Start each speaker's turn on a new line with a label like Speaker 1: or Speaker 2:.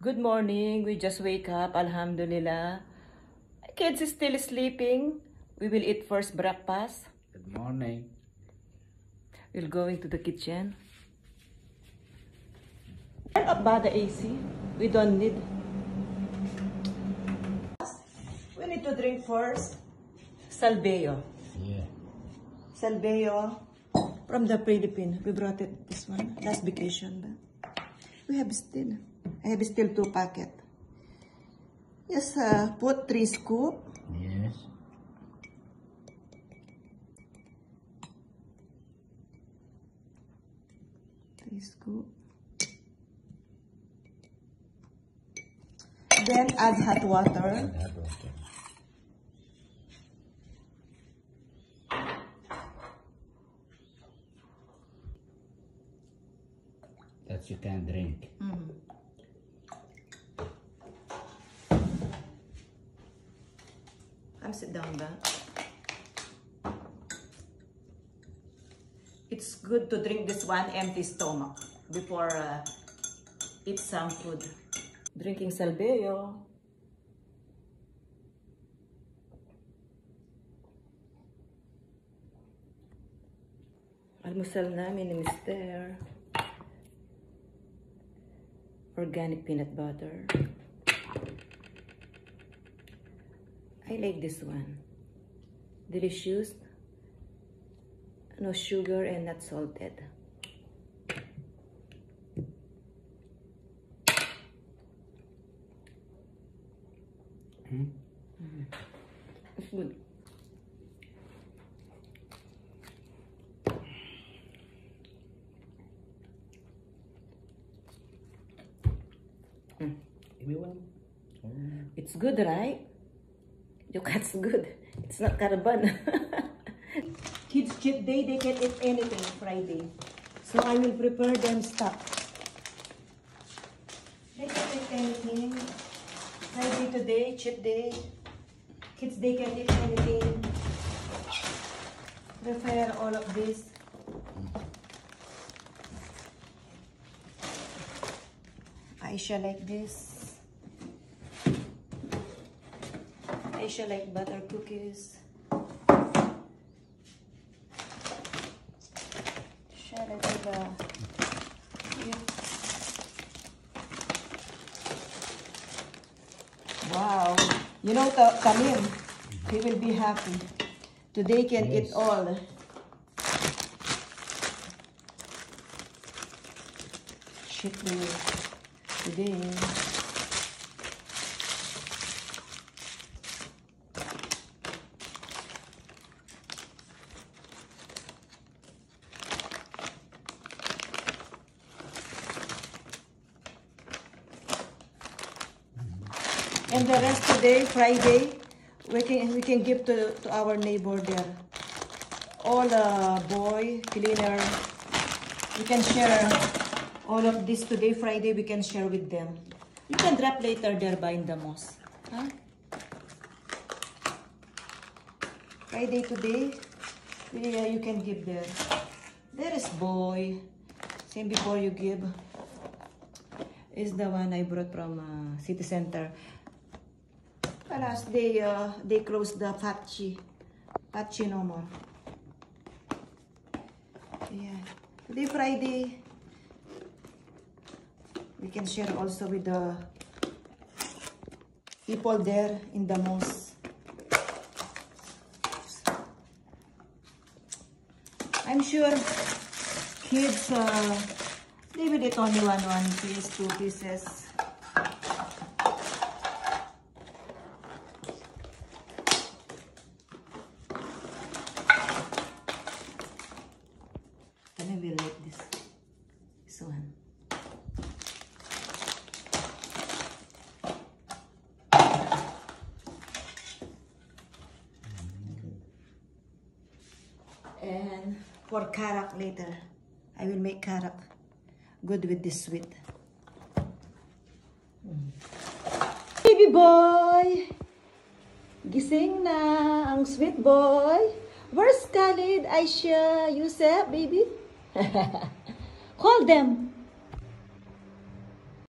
Speaker 1: Good morning. We just wake up. Alhamdulillah. Kids is still sleeping. We will eat first breakfast.
Speaker 2: Good morning.
Speaker 1: We'll go into the kitchen. Turn up ba the AC? We don't need. We need to drink first. Salveo.
Speaker 2: Yeah.
Speaker 1: Salveo from the Philippines. We brought it this one last vacation. But we have still. I have still 2 packets. Yes, put 3 scoop.
Speaker 2: Yes.
Speaker 1: Scoop. Then add hot water.
Speaker 2: That you can drink.
Speaker 1: Come sit down ba? It's good to drink this one empty stomach before eat some food. Drinking Salveo. Almusal namin ni Mr. Organic peanut butter. I like this one. Delicious. No sugar and not salted. It's good.
Speaker 2: Give me one.
Speaker 1: It's good, right? Yogurt's good. It's not carbon. Kids cheat day, they can eat anything Friday. So I will prepare them stuff. They can eat anything. Friday today, cheat day. Kids, they can eat anything. Prepare all of this. Aisha like this. Aisha like butter cookies. Share it with the wow. You know Tamim, he will be happy. Today can eat all. Shit today. And the rest today, Friday, we can give to our neighbor there. All the boy, cleaner, we can share all of this today, Friday, we can share with them. You can drop later there by in the mosque. Huh? Friday today, you can give there. There is boy. Same before you give. Is the one I brought from city center. Alas, they closed the Patchi. Patchi no more. Yeah. Today Friday, we can share also with the people there in the mosque. I'm sure kids, they will eat only one piece, 2 pieces. And I will like this one. And for karak later, I will make karak. Good with this sweet. Baby boy! Gising na ang sweet boy. Where's Khalid, Aisha, Yusef, baby? Call them.